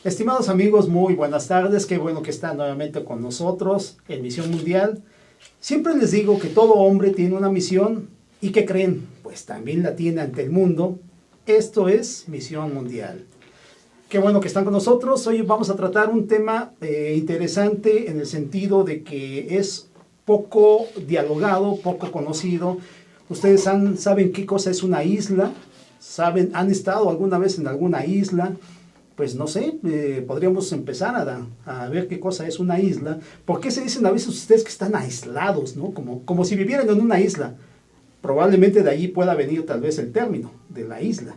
Estimados amigos, muy buenas tardes. Qué bueno que están nuevamente con nosotros en Misión Mundial. Siempre les digo que todo hombre tiene una misión y ¿qué creen? Pues también la tiene ante el mundo. Esto es Misión Mundial. Qué bueno que están con nosotros. Hoy vamos a tratar un tema interesante en el sentido de que es poco dialogado, poco conocido. Ustedes saben qué cosa es una isla, han estado alguna vez en alguna isla. Pues no sé, podríamos empezar a ver qué cosa es una isla. ¿Por qué se dicen a veces ustedes que están aislados, ¿no? Como si vivieran en una isla? Probablemente de allí pueda venir tal vez el término de la isla.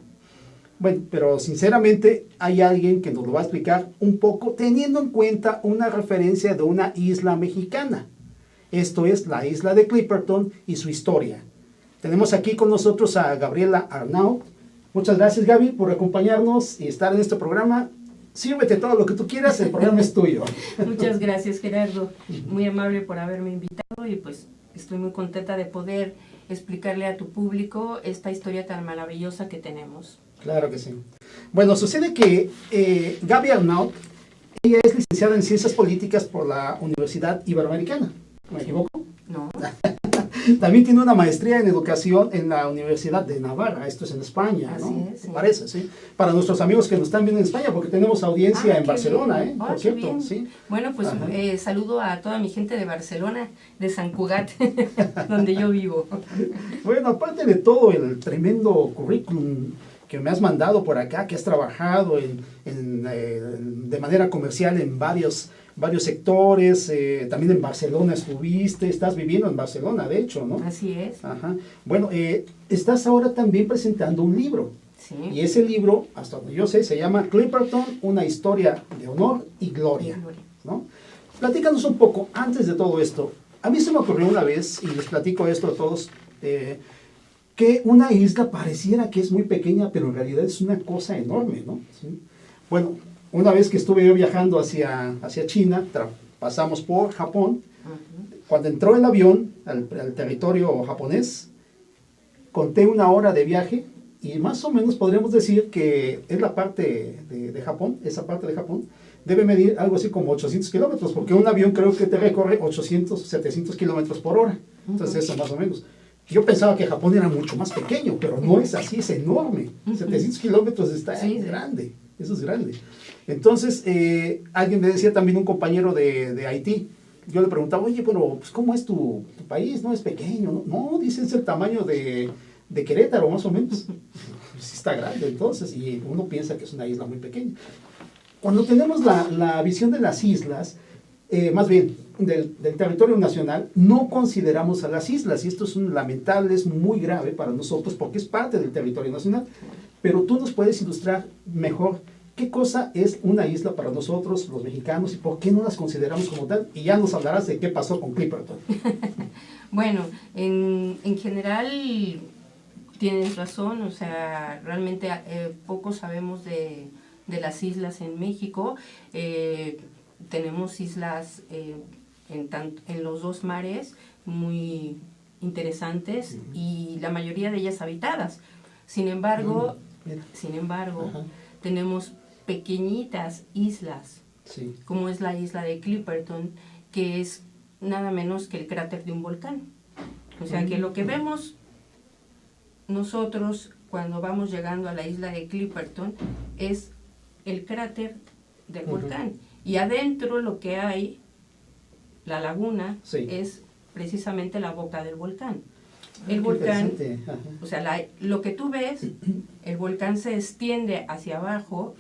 Bueno, pero sinceramente hay alguien que nos lo va a explicar un poco teniendo en cuenta una referencia de una isla mexicana. Esto es la isla de Clipperton y su historia. Tenemos aquí con nosotros a Gabriela Arnaut. Muchas gracias, Gaby, por acompañarnos y estar en este programa. Sírvete todo lo que tú quieras, el programa es tuyo. Muchas gracias, Gerardo. Muy amable por haberme invitado y pues estoy muy contenta de poder explicarle a tu público esta historia tan maravillosa que tenemos. Claro que sí. Bueno, sucede que Gaby Arnaut, ella es licenciada en Ciencias Políticas por la Universidad Iberoamericana. ¿Me equivoco? No. También tiene una maestría en educación en la Universidad de Navarra, esto es en España, ¿no? Así es, sí. Parece, sí. Para nuestros amigos que nos están viendo en España, porque tenemos audiencia en Barcelona, bien. por cierto, sí. Bueno, pues saludo a toda mi gente de Barcelona, de Sant Cugat, donde yo vivo. Bueno, aparte de todo el tremendo currículum que me has mandado por acá, que has trabajado de manera comercial en varios sectores, también en Barcelona estás viviendo en Barcelona, de hecho, ¿no? Así es. Ajá. Bueno, estás ahora también presentando un libro. Sí. Y ese libro, hasta donde yo sé, se llama Clipperton, una historia de honor y gloria, ¿no? Platícanos un poco, antes de todo esto, a mí se me ocurrió una vez, y les platico esto a todos, que una isla pareciera que es muy pequeña, pero en realidad es una cosa enorme, ¿no? ¿Sí? Bueno, una vez que estuve yo viajando hacia China, pasamos por Japón. Cuando entró el avión al territorio japonés, conté 1 hora de viaje y más o menos podríamos decir que es la parte de Japón, esa parte de Japón, debe medir algo así como 800 kilómetros, porque un avión creo que te recorre 800, 700 kilómetros por hora. Entonces eso más o menos. Yo pensaba que Japón era mucho más pequeño, pero no es así, es enorme. 700 kilómetros está grande, eso es grande. Entonces, alguien me decía también, un compañero de Haití, yo le preguntaba, oye, pero pues, ¿cómo es tu país? ¿No es pequeño? No, dicen es el tamaño de Querétaro, más o menos. Sí está grande, entonces, y uno piensa que es una isla muy pequeña. Cuando tenemos la visión de las islas, más bien del territorio nacional, no consideramos a las islas, y esto es lamentable, es muy grave para nosotros porque es parte del territorio nacional, pero tú nos puedes ilustrar mejor qué cosa es una isla para nosotros, los mexicanos, y por qué no las consideramos como tal, y ya nos hablarás de qué pasó con Clipperton. Bueno, en general tienes razón, o sea, realmente poco sabemos de las islas en México. Tenemos islas en los dos mares muy interesantes y la mayoría de ellas habitadas. Sin embargo, tenemos pequeñitas islas, como es la isla de Clipperton, que es nada menos que el cráter de un volcán. O sea que lo que vemos nosotros cuando vamos llegando a la isla de Clipperton es el cráter del volcán. Y adentro lo que hay, la laguna, es precisamente la boca del volcán. El volcán, o sea, lo que tú ves, el volcán se extiende hacia abajo,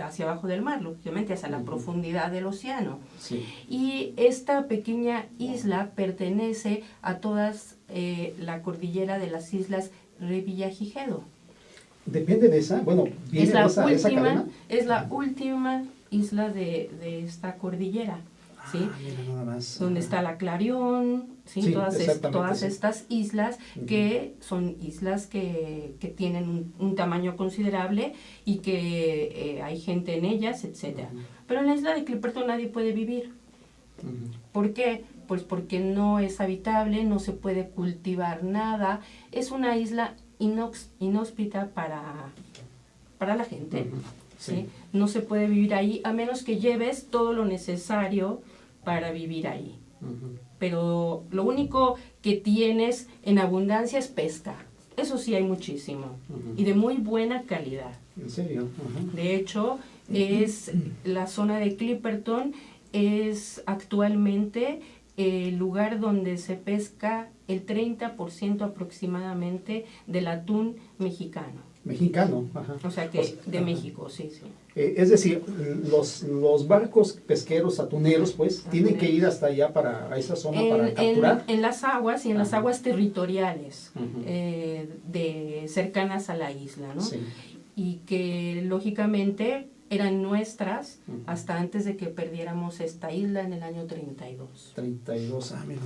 hacia abajo del mar, lógicamente, hacia la profundidad del océano. Y esta pequeña isla pertenece a todas la cordillera de las islas Revillagigedo. Depende de esa, bueno, viene es la esa cadena. Es la última isla de esta cordillera, ¿sí? Mira, nada más. Donde está la Clarión, ¿sí? Todas estas islas que son islas que tienen un tamaño considerable y que hay gente en ellas, etc. Pero en la isla de Clipperton nadie puede vivir. ¿Por qué? Pues porque no es habitable, no se puede cultivar nada, es una isla inhóspita para la gente. ¿sí? No se puede vivir ahí a menos que lleves todo lo necesario para vivir ahí. Pero lo único que tienes en abundancia es pesca. Eso sí hay muchísimo. Y de muy buena calidad. ¿En serio? De hecho, es la zona de Clipperton es actualmente el lugar donde se pesca el 30% aproximadamente del atún mexicano. Mexicano, ajá. O sea que de México, sí. Es decir, los barcos pesqueros, atuneros, pues, tienen que ir hasta allá, a esa zona para capturar. En las aguas y en las aguas territoriales cercanas a la isla, ¿no? Sí. Y que lógicamente eran nuestras hasta antes de que perdiéramos esta isla en el año 32. 32, mira.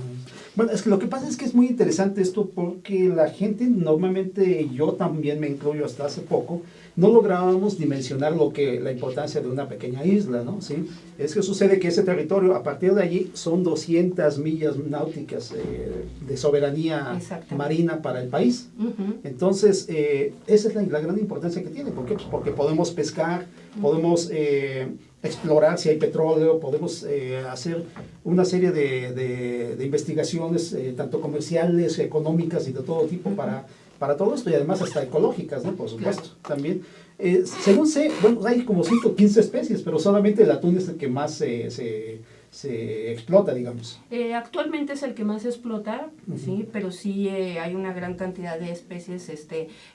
Bueno, es que lo que pasa es que es muy interesante esto porque la gente, normalmente yo también me incluyo hasta hace poco, no lográbamos dimensionar la importancia de una pequeña isla, ¿no? ¿Sí? Es que sucede que ese territorio, a partir de allí, son 200 millas náuticas de soberanía marina para el país. Entonces, esa es la gran importancia que tiene. ¿Por qué? Pues porque podemos pescar, podemos explorar si hay petróleo, podemos hacer una serie de investigaciones, tanto comerciales, económicas y de todo tipo para todo esto, y además hasta ecológicas, ¿no? Por supuesto, también. Según sé, bueno, hay como 115 especies, pero solamente el atún es el que más se explota, digamos. Actualmente es el que más se explota, sí, pero sí hay una gran cantidad de especies.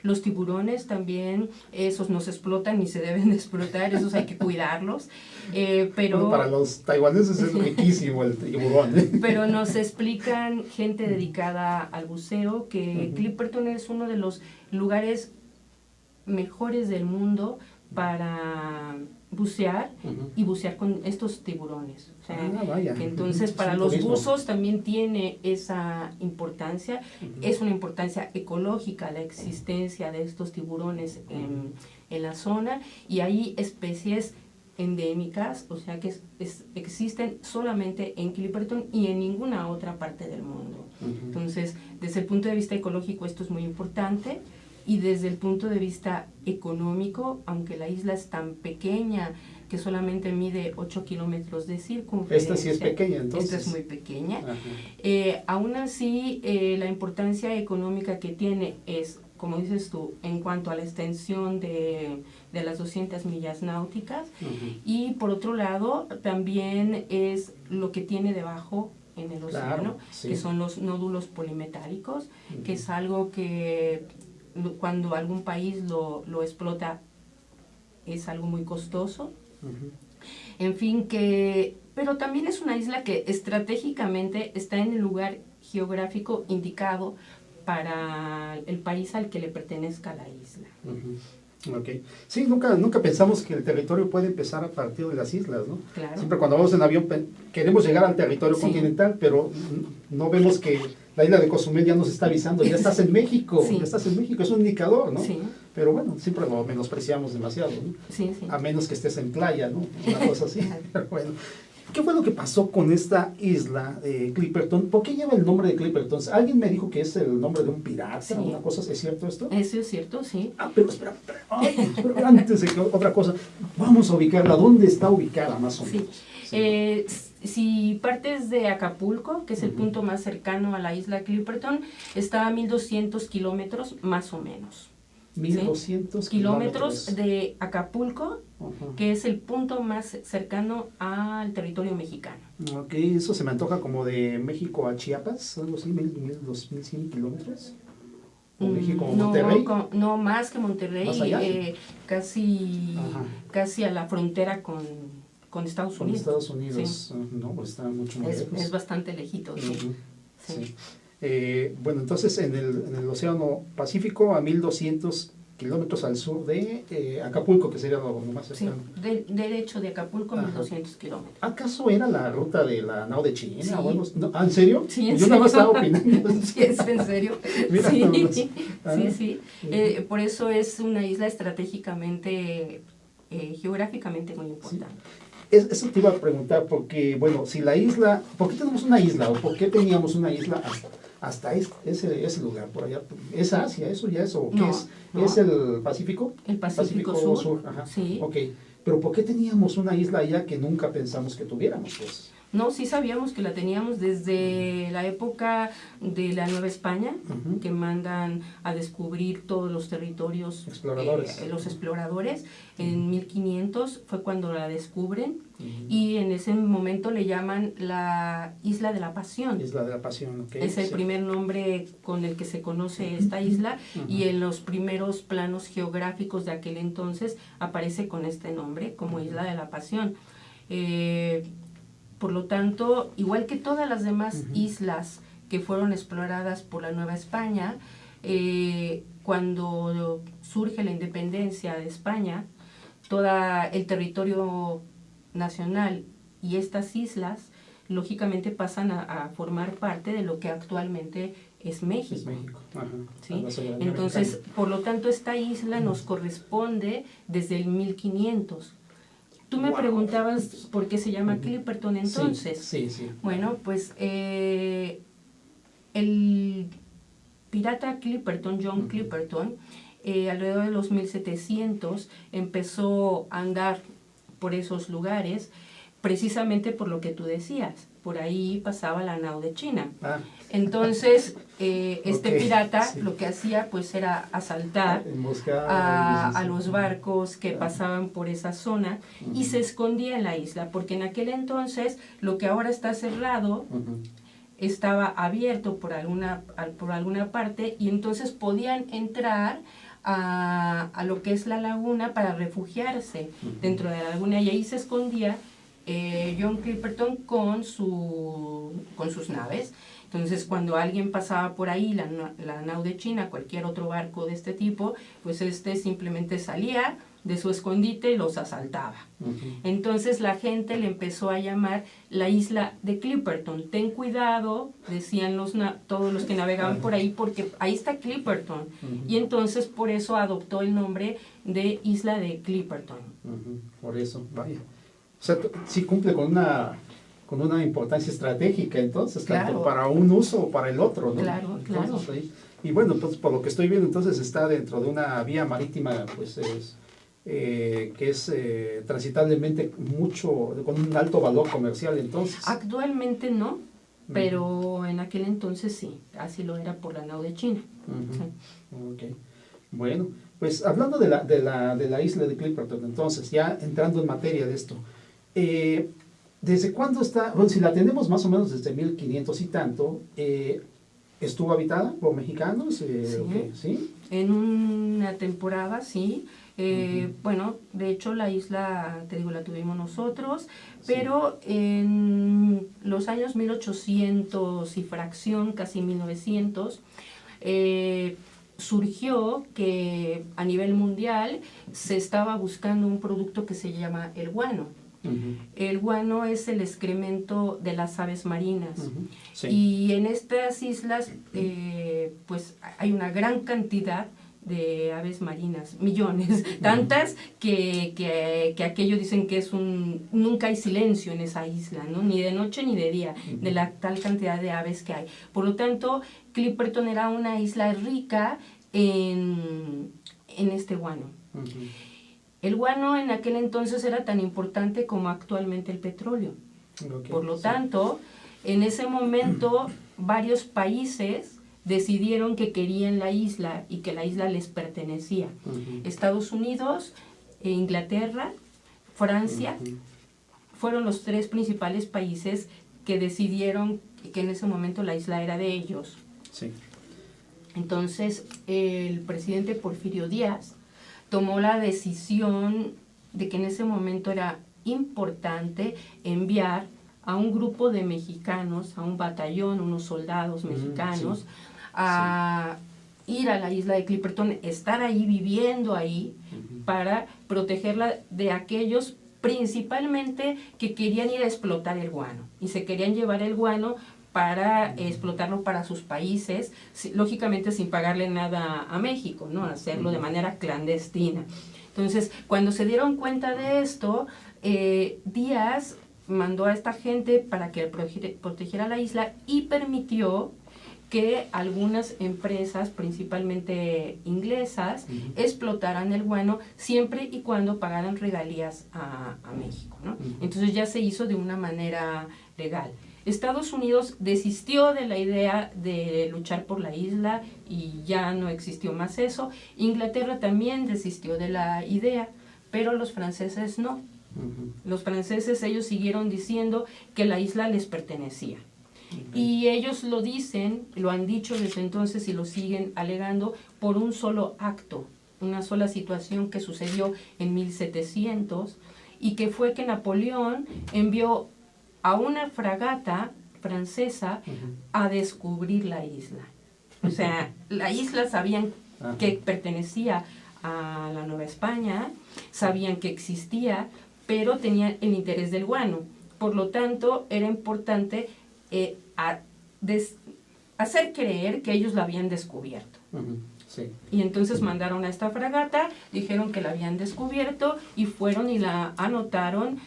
Los tiburones también, esos no se explotan ni se deben de explotar, esos hay que cuidarlos. Pero bueno, para los taiwaneses es riquísimo el tiburón. Pero nos explican gente dedicada al buceo que Clipperton es uno de los lugares mejores del mundo para bucear y bucear con estos tiburones. O sea, que entonces para los buzos también tiene esa importancia. Es una importancia ecológica la existencia de estos tiburones en la zona, y hay especies endémicas, o sea que existen solamente en Clipperton y en ninguna otra parte del mundo. Entonces, desde el punto de vista ecológico esto es muy importante. Y desde el punto de vista económico, aunque la isla es tan pequeña que solamente mide 8 kilómetros de circunferencia. Esta sí es pequeña, entonces. Esta es muy pequeña. Aún así, la importancia económica que tiene es, como dices tú, en cuanto a la extensión de las 200 millas náuticas. Y por otro lado, también es lo que tiene debajo en el océano, que son los nódulos polimetálicos, que es algo que cuando algún país lo explota es algo muy costoso. En fin, pero también es una isla que estratégicamente está en el lugar geográfico indicado para el país al que le pertenezca la isla. Okay. Sí, nunca pensamos que el territorio puede empezar a partir de las islas, ¿no? Claro. Siempre cuando vamos en avión queremos llegar al territorio continental, pero no vemos que la isla de Cozumel ya nos está avisando, ya estás en México, ya estás en México, es un indicador, ¿no? Pero bueno, siempre lo menospreciamos demasiado, ¿no? A menos que estés en playa, ¿no? Una cosa así. Pero bueno, ¿qué fue lo que pasó con esta isla de Clipperton? ¿Por qué lleva el nombre de Clipperton? Alguien me dijo que es el nombre de un pirata, una cosa, ¿es cierto esto? Eso es cierto, sí. Pero espera, antes de que otra cosa, vamos a ubicarla. ¿Dónde está ubicada más o menos? Si partes de Acapulco, que es el punto más cercano a la isla Clipperton, está a 1200 kilómetros más o menos. 1200 kilómetros de Acapulco, que es el punto más cercano al territorio mexicano. Ok, eso se me antoja como de México a Chiapas, algo así, 1100 kilómetros. ¿O México o Monterrey? No, más que Monterrey, ¿Más allá? casi a la frontera con Estados Unidos. Con Estados Unidos, no, pues está mucho más lejos. Es bastante lejito, sí. Bueno, entonces en el Océano Pacífico, a 1200 kilómetros al sur de Acapulco, que sería lo más cercano. Sí, derecho de Acapulco, 1200 kilómetros. ¿Acaso era la ruta de la nao de China? Sí. No, ¿en serio? Sí, en Yo nada más estaba opinando. Sí, es en serio. Mira, sí. Por eso es una isla estratégicamente, geográficamente muy importante. Eso te iba a preguntar, porque, bueno, si la isla, ¿por qué tenemos una isla? ¿O por qué teníamos una isla hasta ese lugar, por allá. ¿Es Asia eso ya es o qué es? No. ¿Es el Pacífico? El Pacífico Sur. Ajá. Sí. Ok. Pero ¿por qué teníamos una isla allá que nunca pensamos que tuviéramos, pues? No, sí sabíamos que la teníamos desde la época de la Nueva España, que mandan a descubrir todos los territorios, los exploradores. En 1500 fue cuando la descubren, y en ese momento le llaman la Isla de la Pasión. Isla de la Pasión, ok. Es el primer nombre con el que se conoce esta isla, y en los primeros planos geográficos de aquel entonces aparece con este nombre, como Isla de la Pasión. Por lo tanto, igual que todas las demás islas que fueron exploradas por la Nueva España, cuando surge la independencia de España, todo el territorio nacional y estas islas, lógicamente pasan a formar parte de lo que actualmente es México. Es México. Ajá. ¿Sí? Entonces, por lo tanto, esta isla nos corresponde desde el 1500. Tú me preguntabas por qué se llama Clipperton entonces. Sí. Bueno, pues el pirata Clipperton, John Clipperton, alrededor de los 1700 empezó a andar por esos lugares, precisamente por lo que tú decías. Por ahí pasaba la nao de China. Entonces, pirata lo que hacía pues era asaltar a los barcos que pasaban por esa zona, y se escondía en la isla, porque en aquel entonces lo que ahora está cerrado estaba abierto por alguna parte, y entonces podían entrar a lo que es la laguna para refugiarse dentro de la laguna, y ahí se escondía John Clipperton con sus naves. Entonces, cuando alguien pasaba por ahí, la nao de China, cualquier otro barco de este tipo, pues simplemente salía de su escondite y los asaltaba. Entonces, la gente le empezó a llamar la isla de Clipperton. Ten cuidado, decían todos los que navegaban por ahí, porque ahí está Clipperton. Y entonces, por eso adoptó el nombre de Isla de Clipperton. Por eso, vaya. O sea, sí cumple con una importancia estratégica, entonces, tanto para un uso o para el otro, ¿no? Claro. Y bueno, entonces, por lo que estoy viendo, entonces está dentro de una vía marítima, pues, que es transitablemente con un alto valor comercial, entonces. Actualmente no, pero en aquel entonces sí, así lo era por la nao de China. Okay. Bueno, pues hablando de la isla de Clipperton, entonces, ya entrando en materia de esto, ¿desde cuándo está? Bueno, si la tenemos más o menos desde 1500 y tanto, ¿estuvo habitada por mexicanos? ¿Sí? En una temporada, sí. Bueno, de hecho la isla, te digo, la tuvimos nosotros, pero en los años 1800 y fracción, casi 1900, surgió que a nivel mundial se estaba buscando un producto que se llama el guano. El guano es el excremento de las aves marinas. Y en estas islas pues hay una gran cantidad de aves marinas, millones, tantas que aquello dicen que nunca hay silencio en esa isla, ¿no? Ni de noche ni de día, de la tal cantidad de aves que hay. Por lo tanto, Clipperton era una isla rica en este guano. El guano en aquel entonces era tan importante como actualmente el petróleo. Por lo tanto, en ese momento varios países decidieron que querían la isla y que la isla les pertenecía. Estados Unidos, Inglaterra, Francia, fueron los tres principales países que decidieron que en ese momento la isla era de ellos. Entonces, el presidente Porfirio Díaz tomó la decisión de que en ese momento era importante enviar a un grupo de mexicanos, a un batallón, unos soldados mexicanos, a ir a la isla de Clipperton, estar ahí, viviendo ahí, para protegerla de aquellos principalmente que querían ir a explotar el guano, y se querían llevar el guano para explotarlo para sus países, lógicamente sin pagarle nada a México, ¿no? Hacerlo de manera clandestina. Entonces, cuando se dieron cuenta de esto, Díaz mandó a esta gente para que protegiera la isla y permitió que algunas empresas, principalmente inglesas, explotaran el guano siempre y cuando pagaran regalías a México, ¿no? Entonces ya se hizo de una manera legal. Estados Unidos desistió de la idea de luchar por la isla y ya no existió más eso. Inglaterra también desistió de la idea, pero los franceses no. Los franceses, ellos siguieron diciendo que la isla les pertenecía. Y ellos lo dicen, lo han dicho desde entonces y lo siguen alegando por un solo acto, una sola situación que sucedió en 1700 y que fue que Napoleón envió a una fragata francesa a descubrir la isla. O sea, la isla sabían que pertenecía a la Nueva España, sabían que existía, pero tenían el interés del guano. Por lo tanto, era importante hacer creer que ellos la habían descubierto. Sí. Y entonces mandaron a esta fragata, dijeron que la habían descubierto y fueron y la anotaron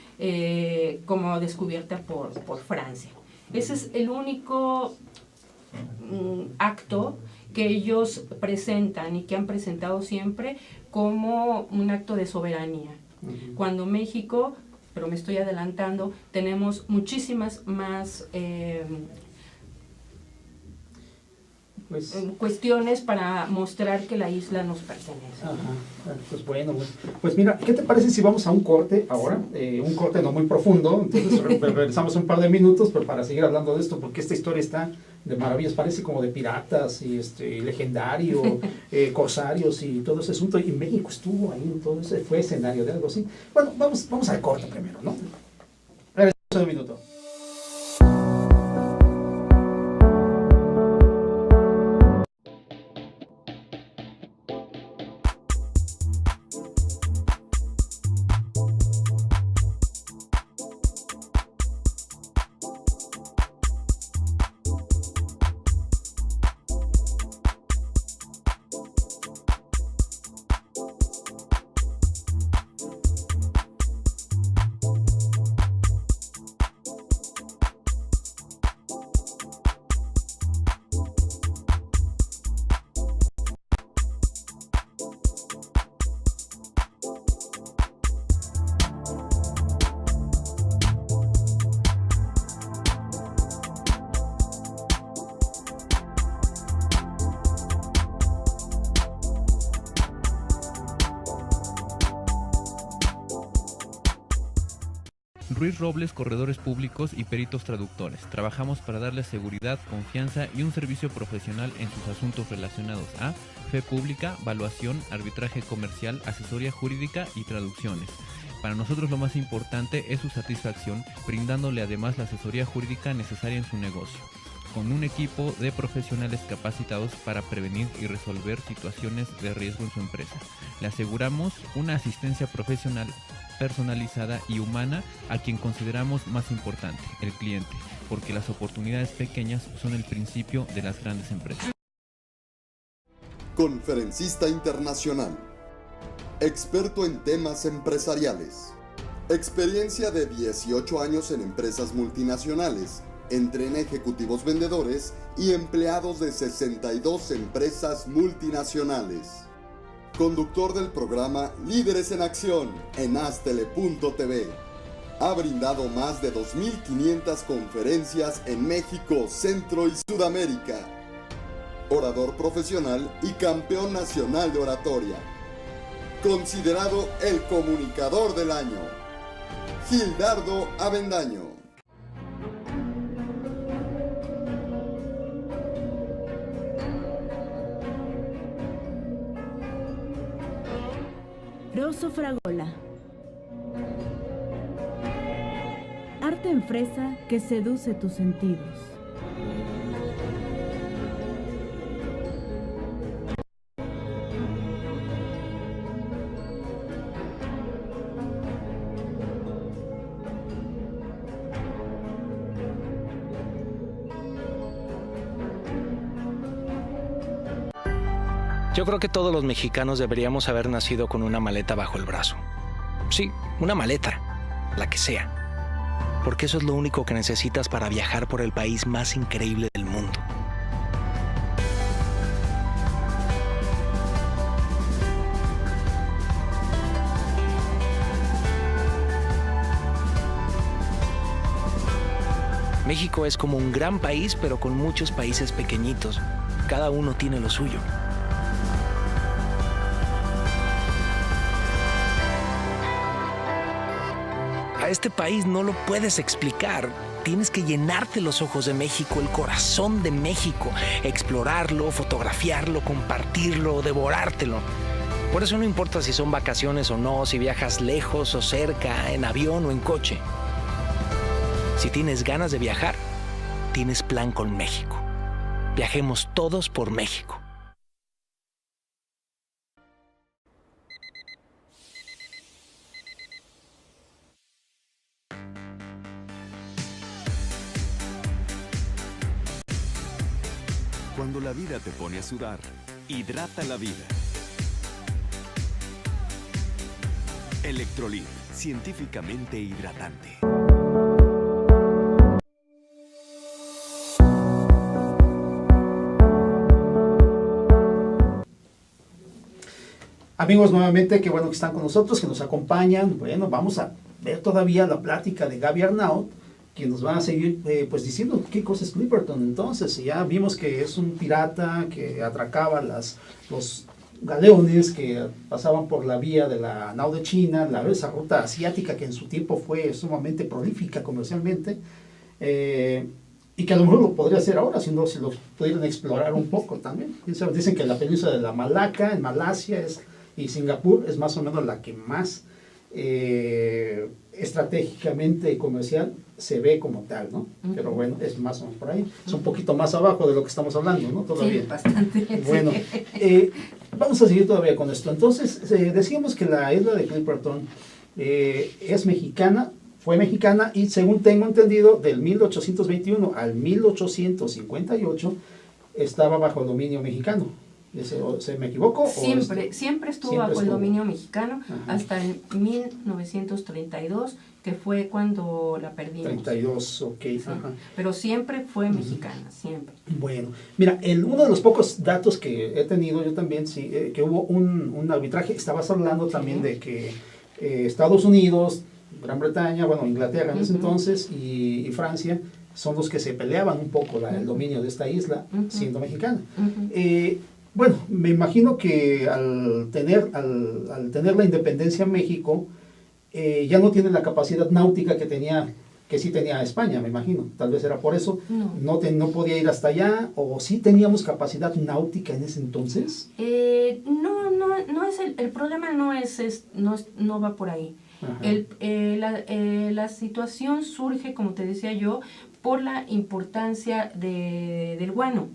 como descubierta por Francia. Ese es el único acto que ellos presentan y que han presentado siempre como un acto de soberanía. Cuando México, pero me estoy adelantando, tenemos muchísimas más cuestiones para mostrar que la isla nos pertenece. Pues bueno, pues mira, ¿qué te parece si vamos a un corte ahora? Un corte no muy profundo, entonces regresamos un par de minutos pero para seguir hablando de esto, porque esta historia está de maravillas, parece como de piratas y legendario, corsarios y todo ese asunto, y México estuvo ahí, todo ese fue escenario de algo así. Bueno, vamos al corte primero, ¿no? Regresamos un minuto. Ruiz Robles, corredores públicos y peritos traductores. Trabajamos para darles seguridad, confianza y un servicio profesional en sus asuntos relacionados a fe pública, valuación, arbitraje comercial, asesoría jurídica y traducciones. Para nosotros lo más importante es su satisfacción, brindándole además la asesoría jurídica necesaria en su negocio, con un equipo de profesionales capacitados para prevenir y resolver situaciones de riesgo en su empresa. Le aseguramos una asistencia profesional personalizada y humana a quien consideramos más importante, el cliente, porque las oportunidades pequeñas son el principio de las grandes empresas. Conferencista internacional, experto en temas empresariales, experiencia de 18 años en empresas multinacionales, entrena ejecutivos vendedores y empleados de 62 empresas multinacionales. Conductor del programa Líderes en Acción en Astele.tv. Ha brindado más de 2.500 conferencias en México, Centro y Sudamérica. Orador profesional y campeón nacional de oratoria. Considerado el comunicador del año. Gildardo Avendaño. Rosso Fragola. Arte en fresa que seduce tus sentidos. Yo creo que todos los mexicanos deberíamos haber nacido con una maleta bajo el brazo. Sí, una maleta, la que sea. Porque eso es lo único que necesitas para viajar por el país más increíble del mundo. México es como un gran país, pero con muchos países pequeñitos. Cada uno tiene lo suyo. A este país no lo puedes explicar. Tienes que llenarte los ojos de México, el corazón de México, explorarlo, fotografiarlo, compartirlo, devorártelo. Por eso no importa si son vacaciones o no, si viajas lejos o cerca, en avión o en coche. Si tienes ganas de viajar, tienes plan con México. Viajemos todos por México. Cuando la vida te pone a sudar, hidrata la vida. Electrolit, científicamente hidratante. Amigos, nuevamente, qué bueno que están con nosotros, que nos acompañan. Bueno, vamos a ver todavía la plática de Gaby Arnaut, que nos va a seguir pues diciendo qué cosa es Clipperton. Entonces, ya vimos que es un pirata que atracaba los galeones que pasaban por la vía de la nao de China, esa ruta asiática que en su tiempo fue sumamente prolífica comercialmente, y que a lo mejor lo podría hacer ahora si lo pudieran explorar un poco también. Dicen que la península de la Malaca, en Malasia, y Singapur es más o menos la que más estratégicamente comercial se ve como tal, ¿no? Pero bueno, es más o menos por ahí. Es un poquito más abajo de lo que estamos hablando, ¿no? Todavía. Sí, bastante. Bueno, vamos a seguir todavía con esto. Entonces, decíamos que la isla de Clipperton es mexicana, fue mexicana, y según tengo entendido, del 1821 al 1858 estaba bajo el dominio mexicano. ¿Se me equivoco? Siempre estuvo bajo el dominio mexicano. Ajá. Hasta en 1932, que fue cuando la perdimos. 32, ok. Sí. Ajá. Pero siempre fue mexicana, siempre. Bueno, mira, uno de los pocos datos que he tenido yo también, sí, que hubo un arbitraje. Estabas hablando también de que Estados Unidos, Gran Bretaña, bueno, Inglaterra en ese entonces, y Francia, son los que se peleaban un poco el dominio de esta isla, siendo mexicana. Bueno, me imagino que al tener la independencia México, ya no tiene la capacidad náutica que sí tenía España, me imagino. Tal vez era por eso. No podía ir hasta allá, o sí teníamos capacidad náutica en ese entonces. No es el problema no va por ahí. La situación surge, como te decía yo, por la importancia del guano,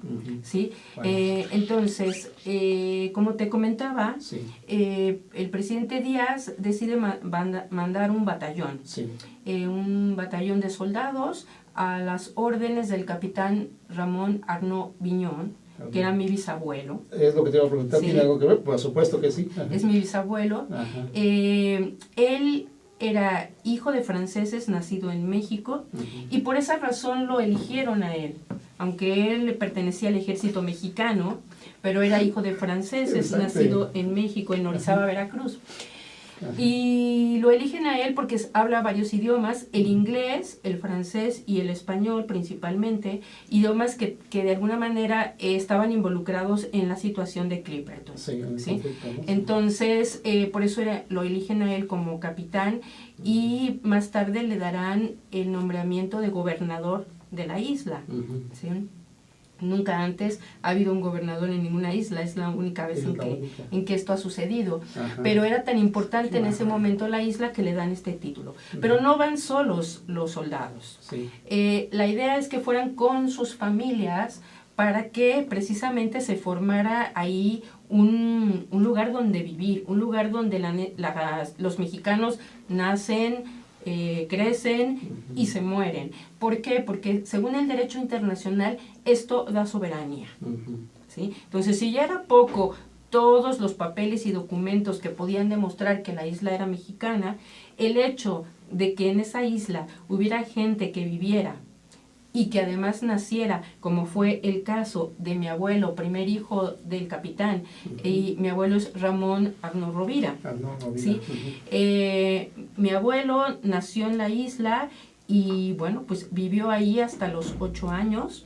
¿sí? Entonces, como te comentaba, sí. El presidente Díaz decide mandar un batallón, sí. Un batallón de soldados a las órdenes del capitán Ramón Arnaud Viñón, que era mi bisabuelo. Es lo que te iba a preguntar, ¿sí? ¿Tiene algo que ver? Por supuesto que sí. Es mi bisabuelo. Él era hijo de franceses, nacido en México, y por esa razón lo eligieron a él, aunque él pertenecía al ejército mexicano, pero era hijo de franceses, nacido en México, en Orizaba, Veracruz. Y lo eligen a él porque habla varios idiomas, el inglés, el francés y el español principalmente, idiomas que de alguna manera estaban involucrados en la situación de Clipperton. ¿Sí? Entonces, por eso lo eligen a él como capitán, y más tarde le darán el nombramiento de gobernador de la isla. ¿Sí? Nunca antes ha habido un gobernador en ninguna isla, es la única vez en que esto ha sucedido. Pero era tan importante en ese momento la isla que le dan este título. Pero no van solos los soldados. Sí. La idea es que fueran con sus familias para que precisamente se formara ahí un lugar donde vivir, un lugar donde los mexicanos nacen, crecen y se mueren. ¿Por qué? Porque según el derecho internacional esto da soberanía. ¿Sí? Entonces, si ya era poco todos los papeles y documentos que podían demostrar que la isla era mexicana, el hecho de que en esa isla hubiera gente que viviera y que además naciera, como fue el caso de mi abuelo, primer hijo del capitán, y mi abuelo es Ramón Arnaud Rovira. ¿Sí? Mi abuelo nació en la isla y bueno, pues vivió ahí hasta los 8 años,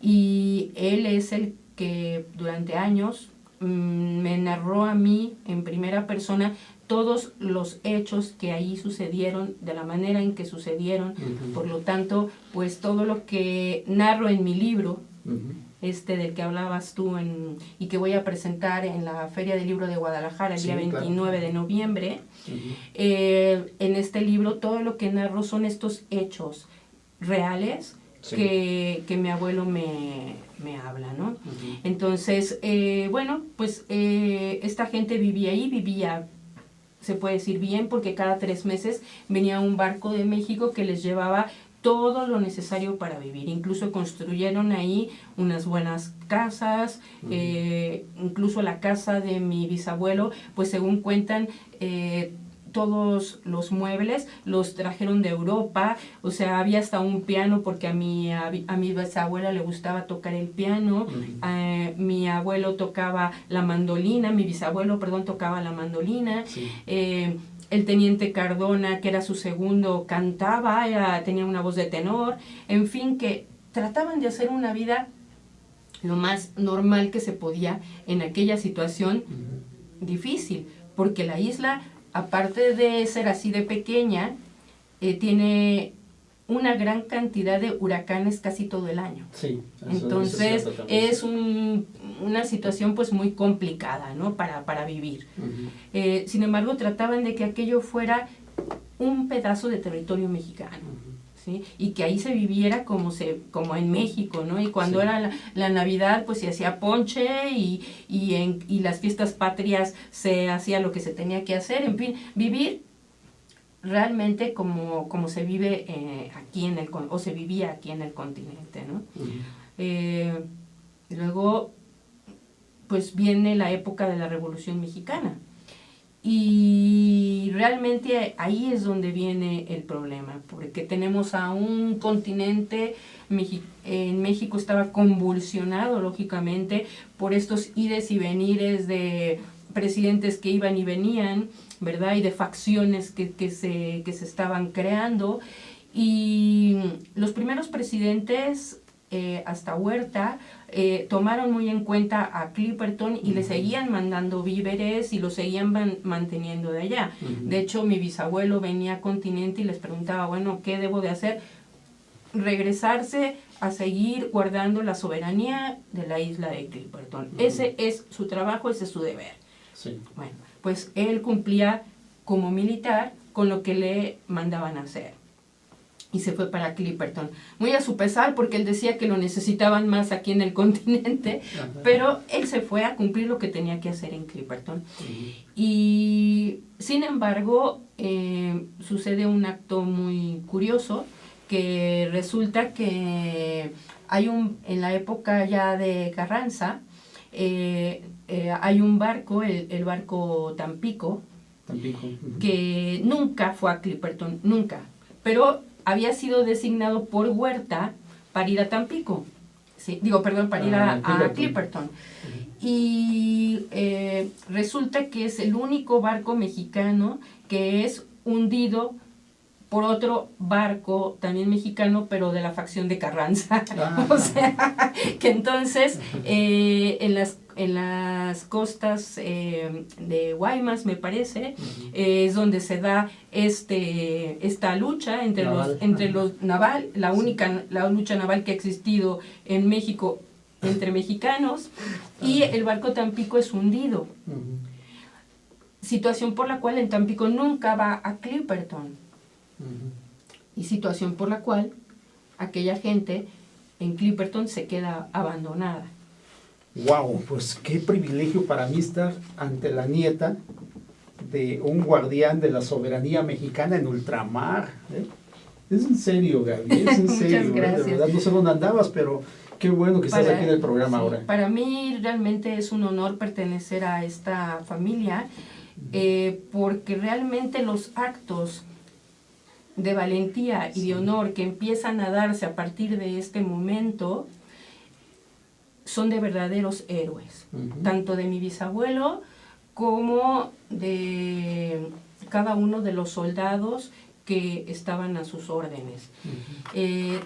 y él es el que durante años me narró a mí en primera persona todos los hechos que ahí sucedieron, de la manera en que sucedieron. Por lo tanto, pues todo lo que narro en mi libro, del que hablabas tú, y que voy a presentar en la Feria del Libro de Guadalajara el día 29 de noviembre, en este libro todo lo que narro son estos hechos reales que mi abuelo me habla, ¿no? Entonces, bueno, pues esta gente vivía, se puede decir bien, porque cada 3 meses venía un barco de México que les llevaba todo lo necesario para vivir. Incluso construyeron ahí unas buenas casas, incluso la casa de mi bisabuelo, pues según cuentan, todos los muebles los trajeron de Europa. O sea, había hasta un piano, porque a mi bisabuela le gustaba tocar el piano. Mi abuelo tocaba la mandolina, mi bisabuelo, perdón, tocaba la mandolina. El teniente Cardona, que era su segundo, cantaba, tenía una voz de tenor. En fin, que trataban de hacer una vida lo más normal que se podía en aquella situación difícil, porque la isla, aparte de ser así de pequeña, tiene una gran cantidad de huracanes casi todo el año. Sí, entonces es una situación pues muy complicada, ¿no? para vivir. Sin embargo, trataban de que aquello fuera un pedazo de territorio mexicano. ¿Sí? Y que ahí se viviera como en México, ¿no? Y cuando era la Navidad, pues se hacía ponche, y las fiestas patrias se hacía lo que se tenía que hacer. En fin, vivir realmente como se vive o se vivía aquí en el continente, ¿no? Luego, pues viene la época de la Revolución Mexicana. Y realmente ahí es donde viene el problema, porque tenemos a un continente, en México estaba convulsionado, lógicamente, por estos ires y venires de presidentes que iban y venían, ¿verdad? Y de facciones que se estaban creando. Y los primeros presidentes, hasta Huerta, tomaron muy en cuenta a Clipperton y le seguían mandando víveres y lo seguían manteniendo de allá. De hecho, mi bisabuelo venía a Continente y les preguntaba, bueno, ¿qué debo de hacer? Regresarse a seguir guardando la soberanía de la isla de Clipperton. Ese es su trabajo, ese es su deber. Bueno, pues él cumplía como militar con lo que le mandaban hacer. Y se fue para Clipperton, muy a su pesar, porque él decía que lo necesitaban más aquí en el continente, pero él se fue a cumplir lo que tenía que hacer en Clipperton. Y sin embargo, sucede un acto muy curioso, que resulta que en la época ya de Carranza, hay un barco, el barco Tampico, que nunca fue a Clipperton, nunca, pero había sido designado por Huerta para ir a Tampico, para ir a Clipperton. Y resulta que es el único barco mexicano que es hundido por otro barco también mexicano, pero de la facción de Carranza. O sea, que entonces en las costas de Guaymas, me parece, es donde se da esta lucha entre los naval, la lucha naval que ha existido en México entre mexicanos, y el barco Tampico es hundido. Situación por la cual en Tampico nunca va a Clipperton. Y situación por la cual aquella gente en Clipperton se queda abandonada. Wow, pues qué privilegio para mí estar ante la nieta de un guardián de la soberanía mexicana en ultramar. Es en serio, Gaby, es en serio. Muchas gracias. De verdad, no sé dónde andabas, pero qué bueno que estás aquí en el programa ahora. Para mí realmente es un honor pertenecer a esta familia, porque realmente los actos de valentía y de honor que empiezan a darse a partir de este momento son de verdaderos héroes, tanto de mi bisabuelo como de cada uno de los soldados que estaban a sus órdenes.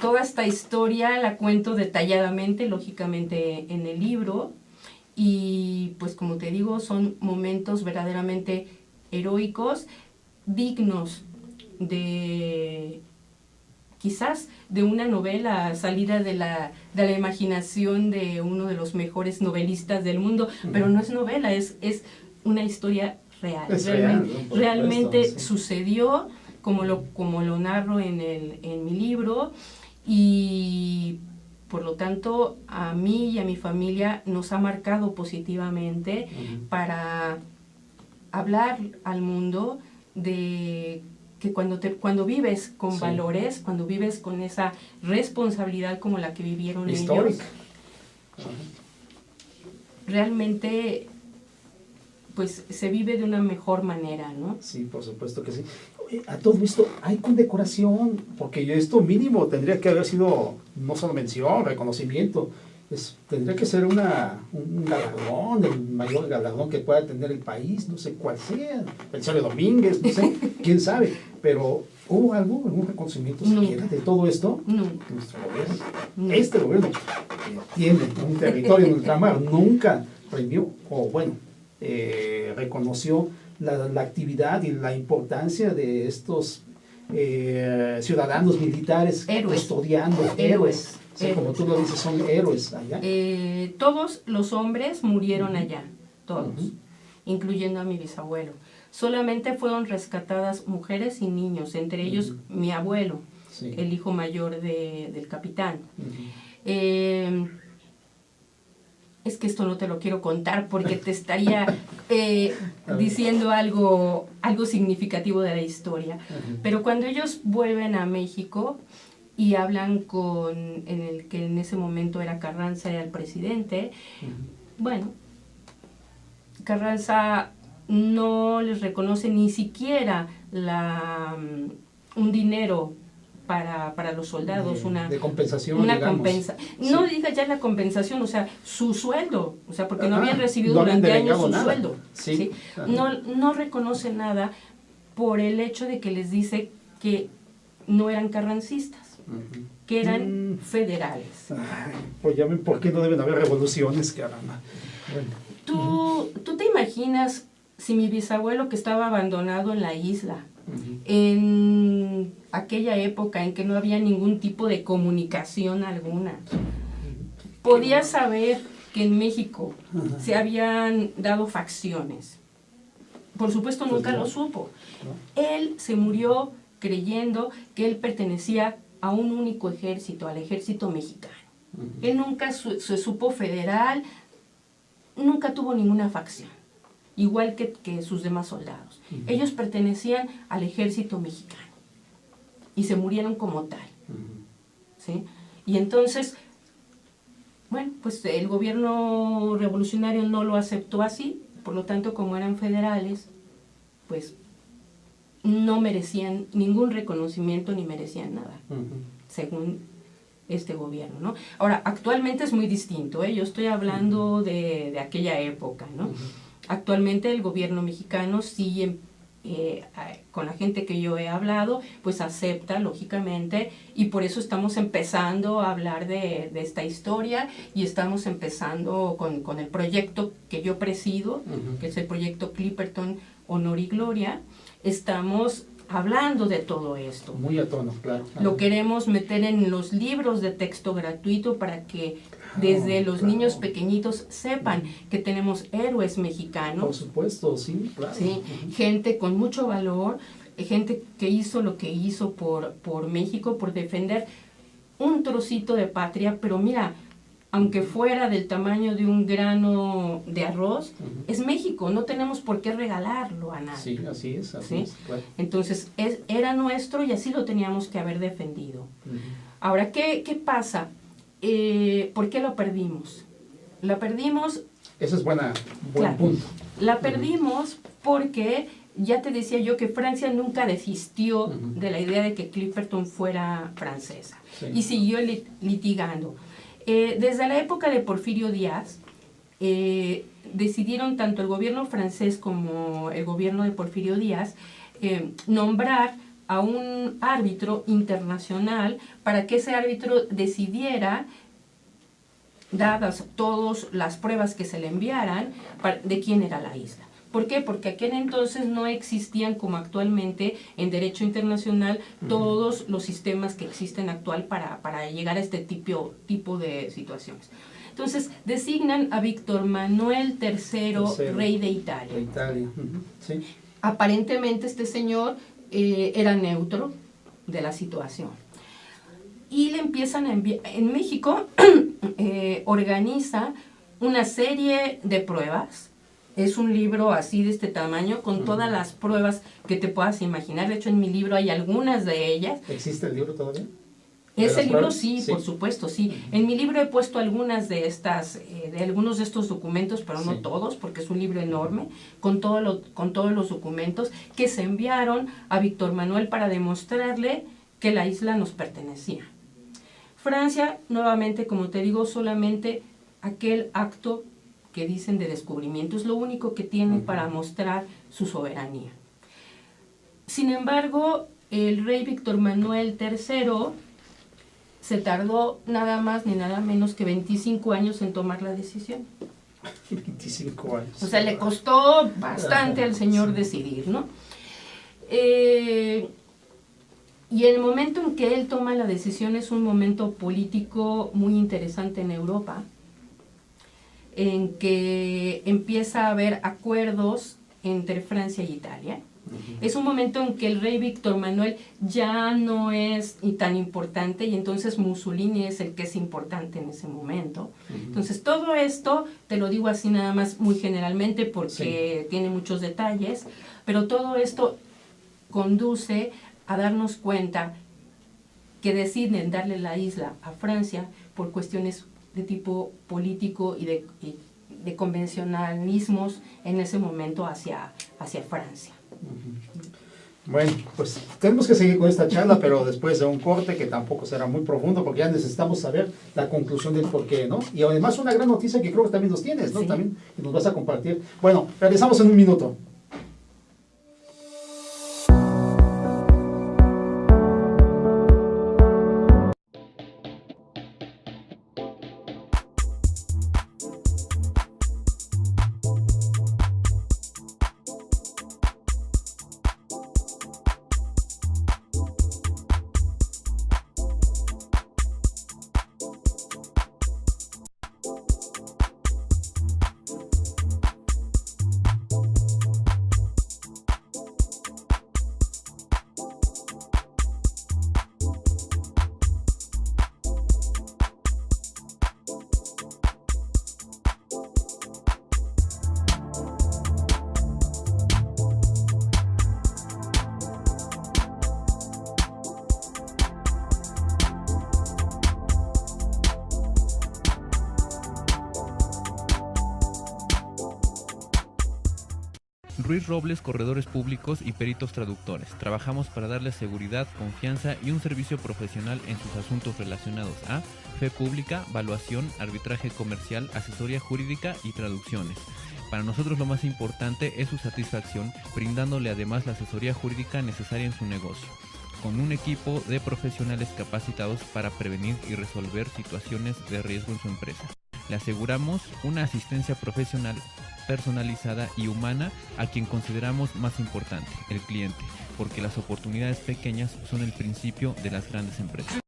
Toda esta historia la cuento detalladamente, lógicamente, en el libro, y pues como te digo, son momentos verdaderamente heroicos, dignos de quizás de una novela salida de la imaginación de uno de los mejores novelistas del mundo, pero no es novela, es una historia real. Realmente sucedió, como lo narro en mi libro, y por lo tanto a mí y a mi familia nos ha marcado positivamente para hablar al mundo de que cuando vives con valores, cuando vives con esa responsabilidad como la que vivieron ellos, realmente pues se vive de una mejor manera, ¿no? Sí, por supuesto que sí. A todo esto hay condecoración, porque esto mínimo tendría que haber sido no solo mención, reconocimiento, tendría que ser un galardón, el mayor galardón que pueda tener el país, no sé cuál sea, el Celio Domínguez, no sé, quién sabe, pero ¿hubo algún reconocimiento siquiera de todo esto? No. Nuestro gobierno, este gobierno que tiene un territorio en ultramar, nunca premió, reconoció la actividad y la importancia de estos ciudadanos militares custodiando, héroes. Sí, como tú lo dices, son héroes allá. Todos los hombres murieron allá, todos, incluyendo a mi bisabuelo. Solamente fueron rescatadas mujeres y niños, entre ellos mi abuelo, el hijo mayor del capitán. Es que esto no te lo quiero contar porque te estaría diciendo algo significativo de la historia. Pero cuando ellos vuelven a México y hablan con el que en ese momento era Carranza, era el presidente, bueno, Carranza no les reconoce ni siquiera un dinero para los soldados, de compensación, una digamos. No diga ya la compensación, o sea, su sueldo, o sea, porque no habían recibido durante años su sueldo. ¿Sí? No reconoce nada por el hecho de que les dice que no eran carrancistas, que eran federales. Ay, pues ya ven por qué no deben haber revoluciones, caramba. Bueno. ¿Tú te imaginas si mi bisabuelo, que estaba abandonado en la isla, en aquella época en que no había ningún tipo de comunicación alguna, podía saber que en México se habían dado facciones? Por supuesto nunca lo supo. Él se murió creyendo que él pertenecía a un único ejército, al ejército mexicano. Él nunca se supo federal, nunca tuvo ninguna facción, igual que sus demás soldados. Ellos pertenecían al ejército mexicano y se murieron como tal. ¿Sí? Y entonces, bueno, pues el gobierno revolucionario no lo aceptó así, por lo tanto, como eran federales, pues no merecían ningún reconocimiento ni merecían nada, según este gobierno, ¿no? Ahora, actualmente es muy distinto, ¿eh? Yo estoy hablando de aquella época, ¿no? Actualmente el gobierno mexicano sí, con la gente que yo he hablado, pues acepta, lógicamente, y por eso estamos empezando a hablar de esta historia y estamos empezando con el proyecto que yo presido, que es el proyecto Clipperton Honor y Gloria. Estamos hablando de todo esto. Muy a tono, claro. Lo queremos meter en los libros de texto gratuito para que desde los niños pequeñitos sepan que tenemos héroes mexicanos. Por supuesto, sí, claro. ¿Sí? Gente con mucho valor, gente que hizo lo que hizo por México, por defender un trocito de patria, pero mira, aunque fuera del tamaño de un grano de arroz, es México, no tenemos por qué regalarlo a nadie. Sí, así es, ¿Sí? es, claro. Entonces, era nuestro y así lo teníamos que haber defendido. Ahora, ¿qué pasa? ¿Por qué lo perdimos? La perdimos... Ese es buen claro, punto. La perdimos porque, ya te decía yo, que Francia nunca desistió de la idea de que Clipperton fuera francesa. Y siguió litigando. Desde la época de Porfirio Díaz, decidieron tanto el gobierno francés como el gobierno de Porfirio Díaz nombrar a un árbitro internacional para que ese árbitro decidiera, dadas todas las pruebas que se le enviaran, de quién era la isla. ¿Por qué? Porque aquel entonces no existían, como actualmente en derecho internacional, todos los sistemas que existen actual para llegar a este tipo de situaciones. Entonces, designan a Víctor Manuel III, rey de Italia. De Italia. Sí. Aparentemente este señor era neutro de la situación. Y le empiezan a enviar, en México organiza una serie de pruebas. Es un libro así de este tamaño, con todas las pruebas que te puedas imaginar. De hecho, en mi libro hay algunas de ellas. ¿Existe el libro todavía? Ese libro sí, por supuesto, sí. En mi libro he puesto algunas de estas, de algunos de estos documentos, pero no todos, porque es un libro enorme, con todos los documentos que se enviaron a Víctor Manuel para demostrarle que la isla nos pertenecía. Francia, nuevamente, como te digo, solamente aquel acto que dicen de descubrimiento es lo único que tiene para mostrar su soberanía. Sin embargo, el rey Víctor Manuel III se tardó nada más ni nada menos que 25 años en tomar la decisión. 25 años. O sea, le costó bastante al señor decidir, ¿no? Y el momento en que él toma la decisión es un momento político muy interesante en Europa, en que empieza a haber acuerdos entre Francia y Italia. Es un momento en que el rey Víctor Manuel ya no es tan importante y entonces Mussolini es el que es importante en ese momento. Entonces todo esto, te lo digo así nada más muy generalmente porque tiene muchos detalles, pero todo esto conduce a darnos cuenta que deciden darle la isla a Francia por cuestiones de tipo político y de convencionalismos en ese momento hacia Francia. Bueno, pues tenemos que seguir con esta charla, pero después de un corte que tampoco será muy profundo, porque ya necesitamos saber la conclusión del porqué, ¿no? Y además una gran noticia que creo que también nos tienes, ¿no? También que nos vas a compartir. Bueno, regresamos en un minuto. Ruiz Robles, corredores públicos y peritos traductores. Trabajamos para darles seguridad, confianza y un servicio profesional en sus asuntos relacionados a fe pública, valuación, arbitraje comercial, asesoría jurídica y traducciones. Para nosotros lo más importante es su satisfacción, brindándole además la asesoría jurídica necesaria en su negocio, con un equipo de profesionales capacitados para prevenir y resolver situaciones de riesgo en su empresa. Le aseguramos una asistencia profesional personalizada y humana a quien consideramos más importante, el cliente, porque las oportunidades pequeñas son el principio de las grandes empresas.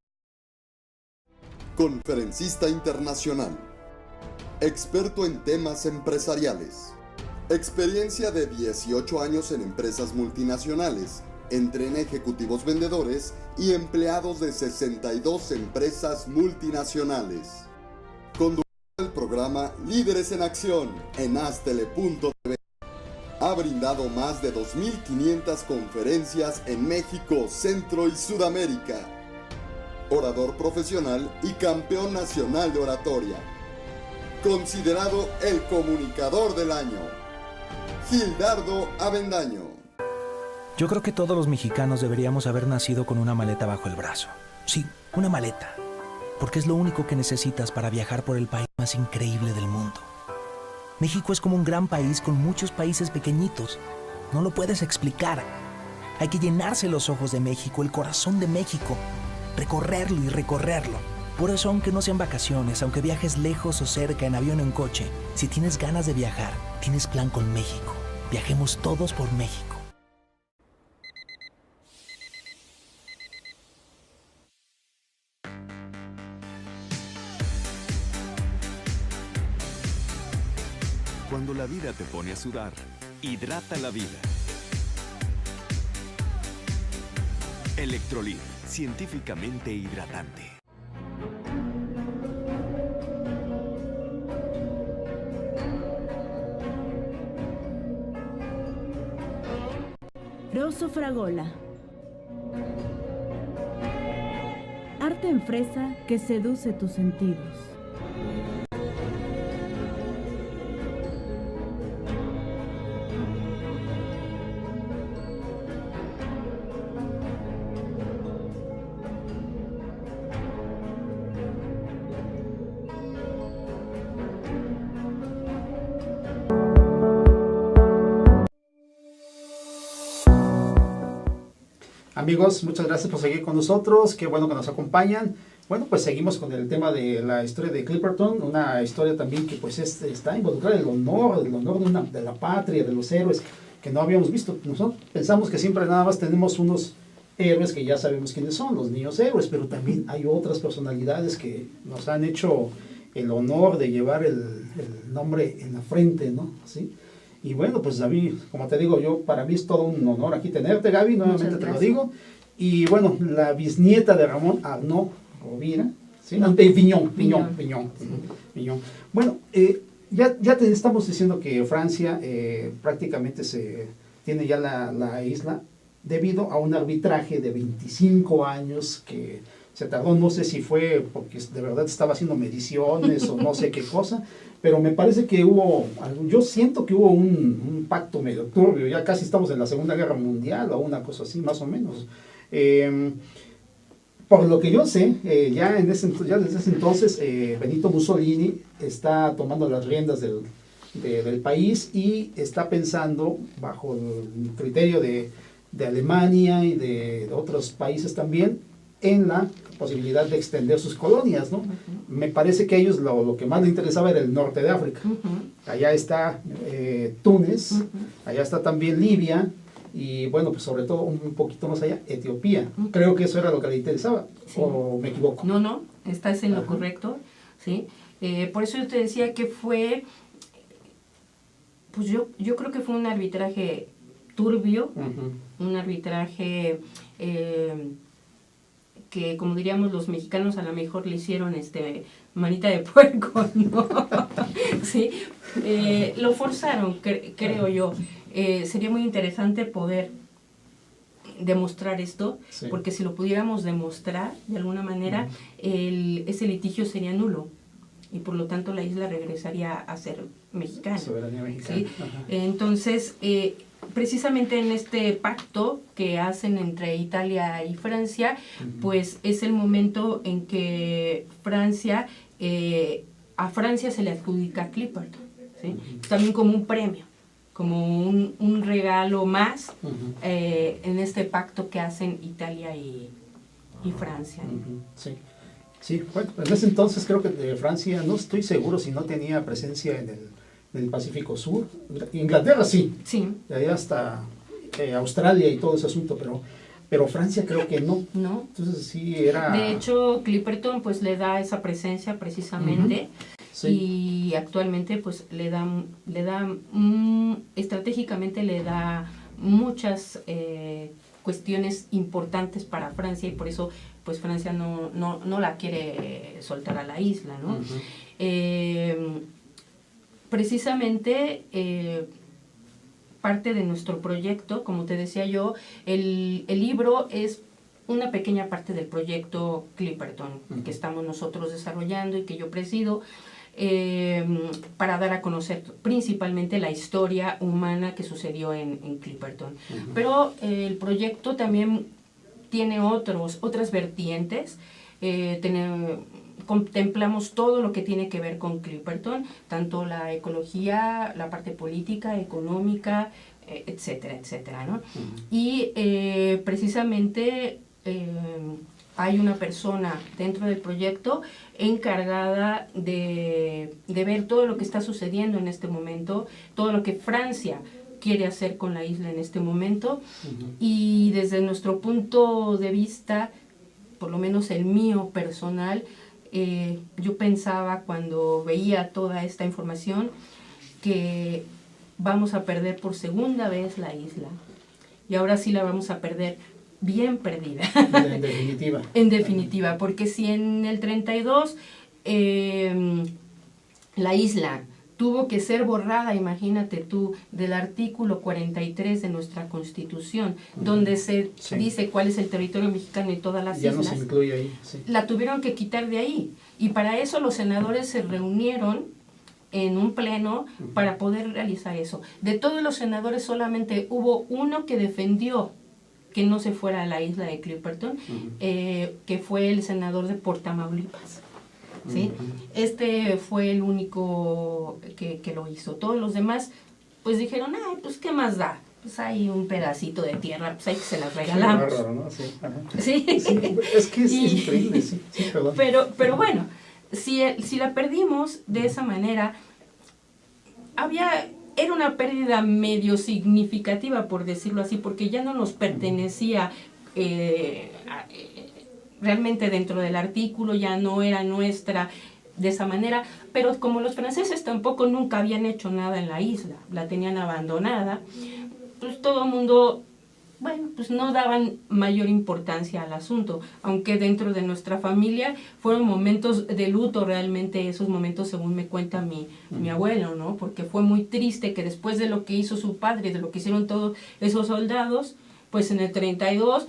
Conferencista internacional, experto en temas empresariales, experiencia de 18 años en empresas multinacionales, entre ejecutivos vendedores y empleados de 62 empresas multinacionales. Conductor del programa Líderes en Acción en Astele.tv. Ha brindado más de 2.500 conferencias en México, Centro y Sudamérica. Orador profesional y campeón nacional de oratoria. Considerado el comunicador del año. Gildardo Avendaño. Yo creo que todos los mexicanos deberíamos haber nacido con una maleta bajo el brazo. Sí, una maleta. Porque es lo único que necesitas para viajar por el país más increíble del mundo. México es como un gran país con muchos países pequeñitos. No lo puedes explicar. Hay que llenarse los ojos de México, el corazón de México, recorrerlo y recorrerlo. Por eso, aunque no sean vacaciones, aunque viajes lejos o cerca, en avión o en coche, si tienes ganas de viajar, tienes plan con México. Viajemos todos por México. Cuando la vida te pone a sudar, hidrata la vida. Electrolit, científicamente hidratante. Rosso Fragola. Arte en fresa que seduce tus sentidos. Amigos, muchas gracias por seguir con nosotros, qué bueno que nos acompañan. Bueno, pues seguimos con el tema de la historia de Clipperton, una historia también que pues está involucrada en el honor de la patria, de los héroes que no habíamos visto. Nosotros pensamos que siempre nada más tenemos unos héroes que ya sabemos quiénes son, los niños héroes, pero también hay otras personalidades que nos han hecho el honor de llevar el nombre en la frente, ¿no? ¿Sí? Y bueno, pues a mí, como te digo, para mí es todo un honor aquí tenerte, Gaby, nuevamente te lo digo. Y bueno, la bisnieta de Ramón Arnaud Rovira, ¿sí? Piñón. Bueno, ya te estamos diciendo que Francia prácticamente tiene ya la isla debido a un arbitraje de 25 años que se tardó, no sé si fue porque de verdad estaba haciendo mediciones o no sé qué cosa, pero me parece que yo siento que hubo un pacto medio turbio, ya casi estamos en la Segunda Guerra Mundial o una cosa así, más o menos. Por lo que yo sé, ya desde ese entonces Benito Mussolini está tomando las riendas del país y está pensando, bajo el criterio de Alemania y de otros países también, en la posibilidad de extender sus colonias, ¿no? Uh-huh. Me parece que a ellos lo que más les interesaba era el norte de África. Uh-huh. Allá está Túnez, uh-huh. Allá está también Libia, y bueno, pues sobre todo un poquito más allá, Etiopía. Uh-huh. Creo que eso era lo que le interesaba, sí. ¿O me equivoco? No, estás en lo correcto, ¿sí? Por eso yo te decía que fue, pues yo creo que fue un arbitraje turbio, uh-huh. Un arbitraje que, como diríamos los mexicanos, a lo mejor le hicieron manita de puerco, ¿no? Sí, lo forzaron, creo yo. Sería muy interesante poder demostrar esto, sí. Porque si lo pudiéramos demostrar de alguna manera, ese litigio sería nulo y por lo tanto la isla regresaría a ser mexicana. Soberanía mexicana. ¿Sí? Entonces, precisamente en este pacto que hacen entre Italia y Francia, pues es el momento en que a Francia se le adjudica Clipperton, ¿sí? También como un premio, como un regalo más en este pacto que hacen Italia y Francia. Sí. Sí, bueno, en ese entonces creo que de Francia, no estoy seguro si no tenía presencia en el Pacífico Sur. Inglaterra sí, de allá hasta Australia y todo ese asunto, pero Francia creo que no. Entonces sí era... De hecho, Clipperton pues le da esa presencia precisamente, sí. Y actualmente pues le da estratégicamente le da muchas cuestiones importantes para Francia y por eso pues Francia no la quiere soltar a la isla, ¿no? Precisamente parte de nuestro proyecto, como te decía yo, el libro es una pequeña parte del proyecto Clipperton que estamos nosotros desarrollando y que yo presido, para dar a conocer principalmente la historia humana que sucedió en Clipperton. Pero el proyecto también tiene otras vertientes. Contemplamos todo lo que tiene que ver con Clipperton, tanto la ecología, la parte política, económica, etcétera, etcétera, ¿no? Y precisamente hay una persona dentro del proyecto encargada de ver todo lo que está sucediendo en este momento, todo lo que Francia quiere hacer con la isla en este momento, y desde nuestro punto de vista, por lo menos el mío personal, yo pensaba cuando veía toda esta información que vamos a perder por segunda vez la isla, y ahora sí la vamos a perder bien perdida. En definitiva. En definitiva, porque si en el 32 la isla tuvo que ser borrada, imagínate tú, del artículo 43 de nuestra Constitución, donde se dice cuál es el territorio mexicano y todas las islas. Ya no se incluye ahí. Sí. La tuvieron que quitar de ahí. Y para eso los senadores se reunieron en un pleno para poder realizar eso. De todos los senadores solamente hubo uno que defendió que no se fuera a la isla de Clipperton, que fue el senador de Tamaulipas. ¿Sí? Este fue el único que lo hizo. Todos los demás pues dijeron, ay, pues qué más da, pues hay un pedacito de tierra, pues ahí que se las regalamos. Raro, ¿no? Sí, ¿Sí? Sí, es que es increíble, sí, perdón. Pero bueno, si la perdimos de esa manera, era una pérdida medio significativa, por decirlo así, porque ya no nos pertenecía realmente dentro del artículo, ya no era nuestra de esa manera, pero como los franceses tampoco nunca habían hecho nada en la isla, la tenían abandonada, pues todo el mundo, bueno, pues no daban mayor importancia al asunto, aunque dentro de nuestra familia fueron momentos de luto realmente, esos momentos según me cuenta mi abuelo, ¿no? Porque fue muy triste que después de lo que hizo su padre, de lo que hicieron todos esos soldados, pues en el 32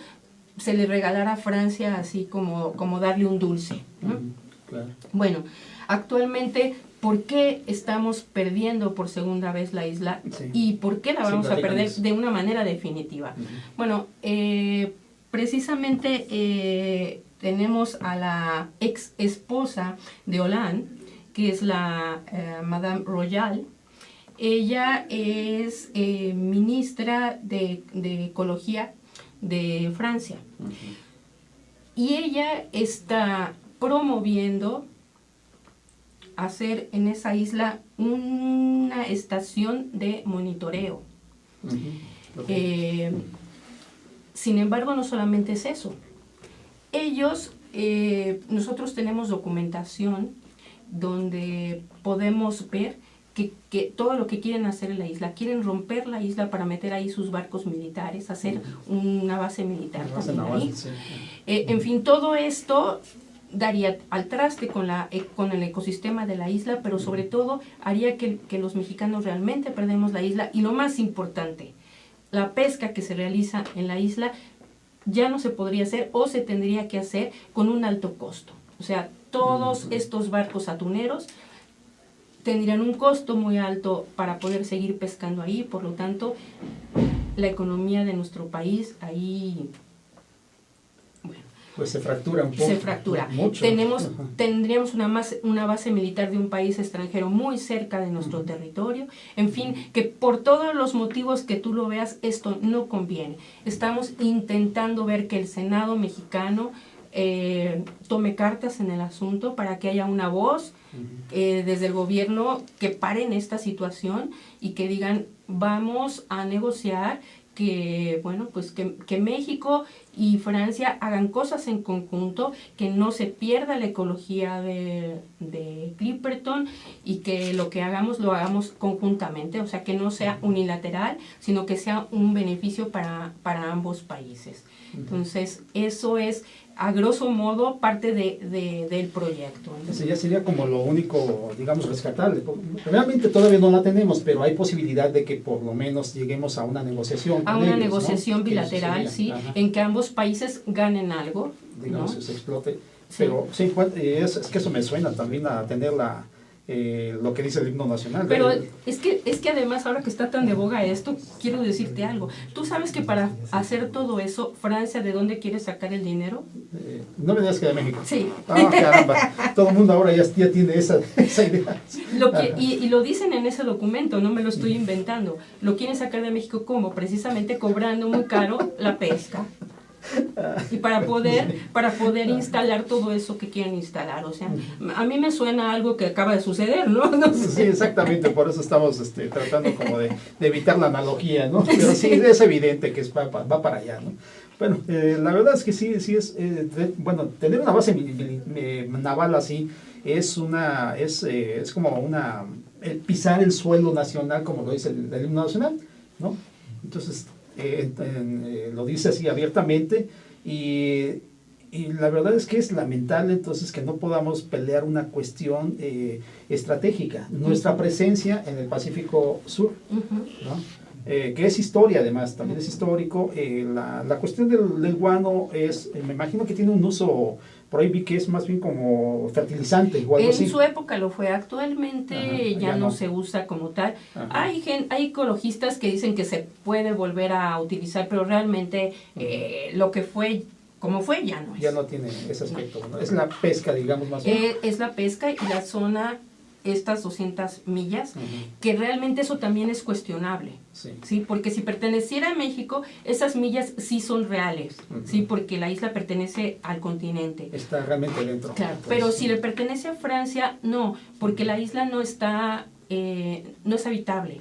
se le regalara a Francia así como darle un dulce, ¿no? Claro. Bueno, actualmente, ¿por qué estamos perdiendo por segunda vez la isla? Sí. ¿Y por qué la vamos a perder de una manera definitiva? Bueno, precisamente tenemos a la ex esposa de Hollande, que es la Madame Royal. Ella es ministra de Ecología de Francia. Y ella está promoviendo hacer en esa isla una estación de monitoreo. Sin embargo, no solamente es eso. Nosotros tenemos documentación donde podemos ver que todo lo que quieren hacer en la isla, quieren romper la isla para meter ahí sus barcos militares, hacer una base militar también ahí. Sí. En fin, todo esto daría al traste con el ecosistema de la isla, pero sobre todo haría que los mexicanos realmente perdemos la isla, y lo más importante, la pesca que se realiza en la isla ya no se podría hacer, o se tendría que hacer con un alto costo. O sea, todos estos barcos atuneros tendrían un costo muy alto para poder seguir pescando ahí, por lo tanto, la economía de nuestro país ahí, bueno, pues se fractura un poco. Se fractura. Mucho. Tendríamos una base militar de un país extranjero muy cerca de nuestro territorio. En fin, que por todos los motivos que tú lo veas, esto no conviene. Estamos intentando ver que el Senado mexicano tome cartas en el asunto para que haya una voz desde el gobierno que paren esta situación y que digan, vamos a negociar que, bueno, pues que México y Francia hagan cosas en conjunto, que no se pierda la ecología de Clipperton, y que lo que hagamos lo hagamos conjuntamente, o sea, que no sea unilateral, sino que sea un beneficio para ambos países. Entonces, eso es a grosso modo parte del proyecto. Ese ya sería como lo único, digamos, rescatable. Realmente todavía no la tenemos, pero hay posibilidad de que por lo menos lleguemos a una negociación. A una negociación bilateral, sí, en que ambos países ganen algo. Digamos, ¿no? se explote. Pero sí, es que eso me suena también a tener lo que dice el himno nacional. Pero es que además, ahora que está tan de boga esto, quiero decirte algo. ¿Tú sabes que para hacer todo eso, Francia, ¿de dónde quiere sacar el dinero? No me digas que de México. Sí. Caramba, todo el mundo ahora ya tiene esa idea. Y lo dicen en ese documento, no me lo estoy inventando. Lo quieren sacar de México, ¿cómo? Precisamente cobrando muy caro la pesca. Y para poder instalar todo eso que quieren instalar, o sea, a mí me suena algo que acaba de suceder, ¿no? No sé. Sí, exactamente, por eso estamos tratando como de evitar la analogía, ¿no? Pero sí, es evidente que va para allá, ¿no? Bueno, la verdad es que sí es, bueno, tener una base naval así es como pisar el suelo nacional, como lo dice el himno nacional, ¿no? Entonces, lo dice así abiertamente y la verdad es que es lamentable entonces que no podamos pelear una cuestión estratégica, nuestra presencia en el Pacífico Sur, ¿no? Que es historia además, también es histórico. La cuestión del guano me imagino que tiene un uso, por ahí vi que es más bien como fertilizante o algo así. En su época lo fue, actualmente ya no se usa como tal. Hay ecologistas que dicen que se puede volver a utilizar, pero realmente lo que fue, como fue, ya no es. Ya no tiene ese aspecto, ¿no? Es la pesca, digamos, más bien. Es la pesca y la zona, estas 200 millas, que realmente eso también es cuestionable, ¿sí? Porque si perteneciera a México, esas millas sí son reales, ¿sí? Porque la isla pertenece al continente. Está realmente dentro. Claro, pero si le pertenece a Francia, no, porque la isla no está, no es habitable.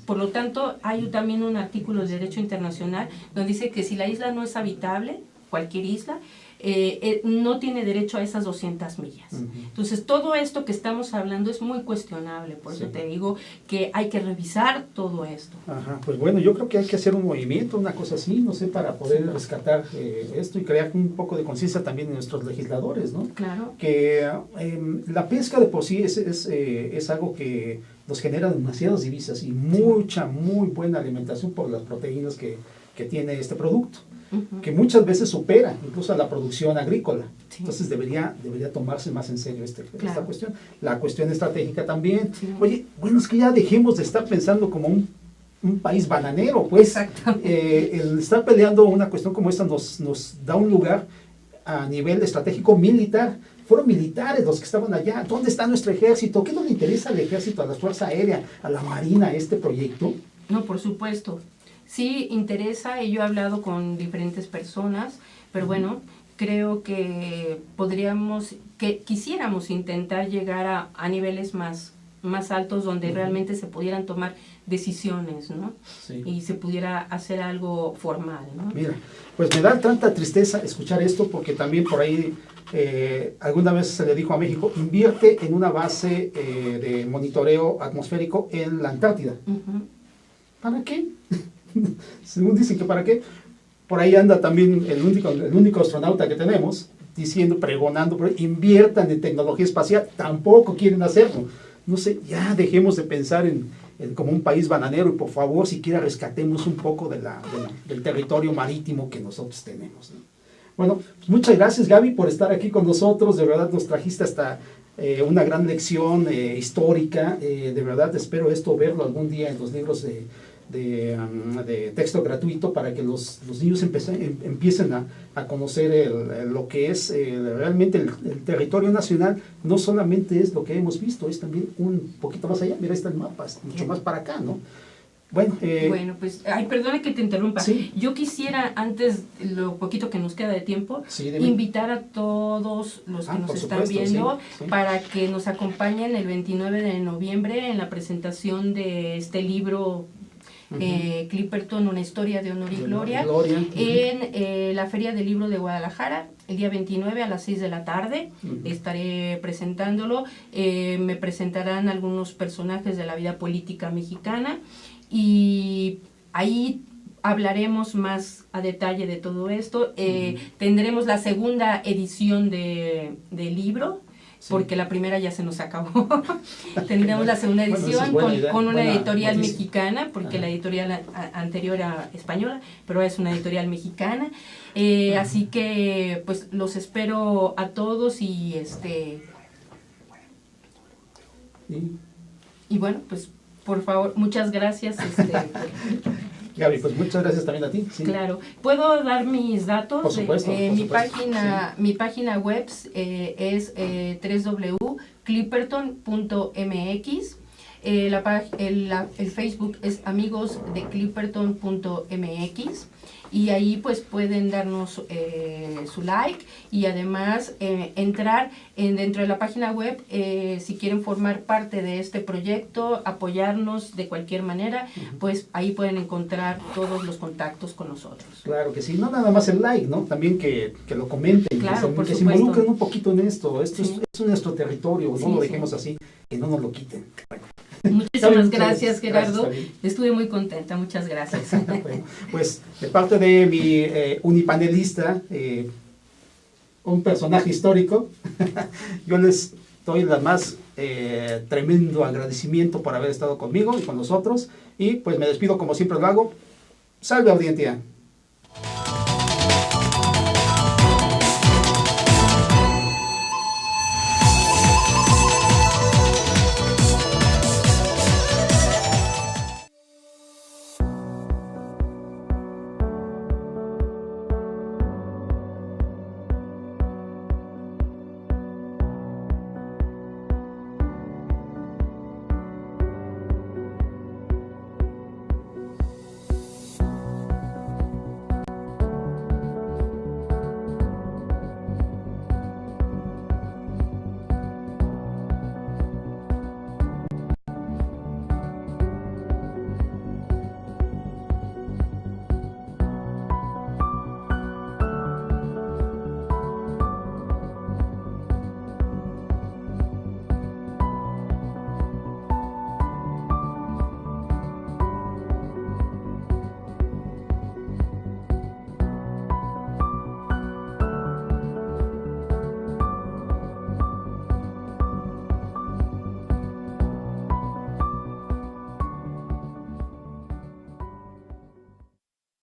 Por lo tanto, hay también un artículo de Derecho Internacional donde dice que si la isla no es habitable, cualquier isla, no tiene derecho a esas 200 millas. Entonces, todo esto que estamos hablando es muy cuestionable, por eso te digo que hay que revisar todo esto. Pues bueno, yo creo que hay que hacer un movimiento, una cosa así, no sé, para poder rescatar esto y crear un poco de conciencia también en nuestros legisladores, ¿no? Claro. Que la pesca de por sí es algo que nos genera demasiadas divisas y muy buena alimentación por las proteínas que tiene este producto. Que muchas veces supera incluso a la producción agrícola. Entonces debería tomarse más en serio esta cuestión. La cuestión estratégica también. Oye, bueno, es que ya dejemos de estar pensando como un país bananero, pues. El estar peleando una cuestión como esta nos da un lugar a nivel estratégico militar. Fueron militares los que estaban allá. ¿Dónde está nuestro ejército? ¿Qué no le interesa al ejército, a la Fuerza Aérea, a la Marina este proyecto? No, por supuesto. Sí interesa, y yo he hablado con diferentes personas, pero bueno, creo que quisiéramos intentar llegar a niveles más altos donde realmente se pudieran tomar decisiones, ¿no? Y se pudiera hacer algo formal, ¿no? Mira, pues me da tanta tristeza escuchar esto porque también por ahí alguna vez se le dijo a México, invierte en una base de monitoreo atmosférico en la Antártida. ¿Para qué? Según dicen que para qué, por ahí anda también el único astronauta que tenemos, pregonando, inviertan en tecnología espacial, tampoco quieren hacerlo. No sé, ya dejemos de pensar en como un país bananero y por favor, siquiera rescatemos un poco del territorio marítimo que nosotros tenemos, ¿no? Bueno, pues muchas gracias, Gaby, por estar aquí con nosotros, de verdad nos trajiste hasta una gran lección histórica, de verdad espero verlo algún día en los libros de texto gratuito para que los niños empiecen a conocer lo que es realmente el territorio nacional. No solamente es lo que hemos visto, es también un poquito más allá. Mira, ahí está el mapa, es mucho más para acá, ¿no? Bueno, pues, perdona que te interrumpa. ¿Sí? Yo quisiera, antes, lo poquito que nos queda de tiempo, invitar a todos los que nos están viendo para que nos acompañen el 29 de noviembre en la presentación de este libro Clipperton, una historia de honor y gloria, en la Feria del Libro de Guadalajara, el día 29 a las 6 de la tarde. Estaré presentándolo. Me presentarán algunos personajes de la vida política mexicana y ahí hablaremos más a detalle de todo esto. Tendremos la segunda edición del libro, porque la primera ya se nos acabó. Tendremos la segunda edición con una editorial mexicana, porque la editorial anterior era española, pero es una editorial mexicana. Así que pues los espero a todos y Y bueno, pues por favor, muchas gracias. Gaby, pues muchas gracias también a ti. Sí. Claro. ¿Puedo dar mis datos? Por supuesto. Mi página web es www.clipperton.mx. El Facebook es amigosdeclipperton.mx y ahí pues pueden darnos su like y además entrar dentro de la página web si quieren formar parte de este proyecto, apoyarnos de cualquier manera, pues ahí pueden encontrar todos los contactos con nosotros. Claro que sí, no nada más el like, ¿no? También que lo comenten, claro, que se involucren un poquito en esto. Esto es nuestro territorio, no lo dejemos así, que no nos lo quiten. Bueno. Muchísimas gracias, Gerardo. Gracias, estuve muy contenta, muchas gracias. Bueno, pues de parte de mi unipanelista, un personaje histórico, yo les doy la más tremendo agradecimiento por haber estado conmigo y con nosotros, y pues me despido como siempre lo hago. Salve, audiencia.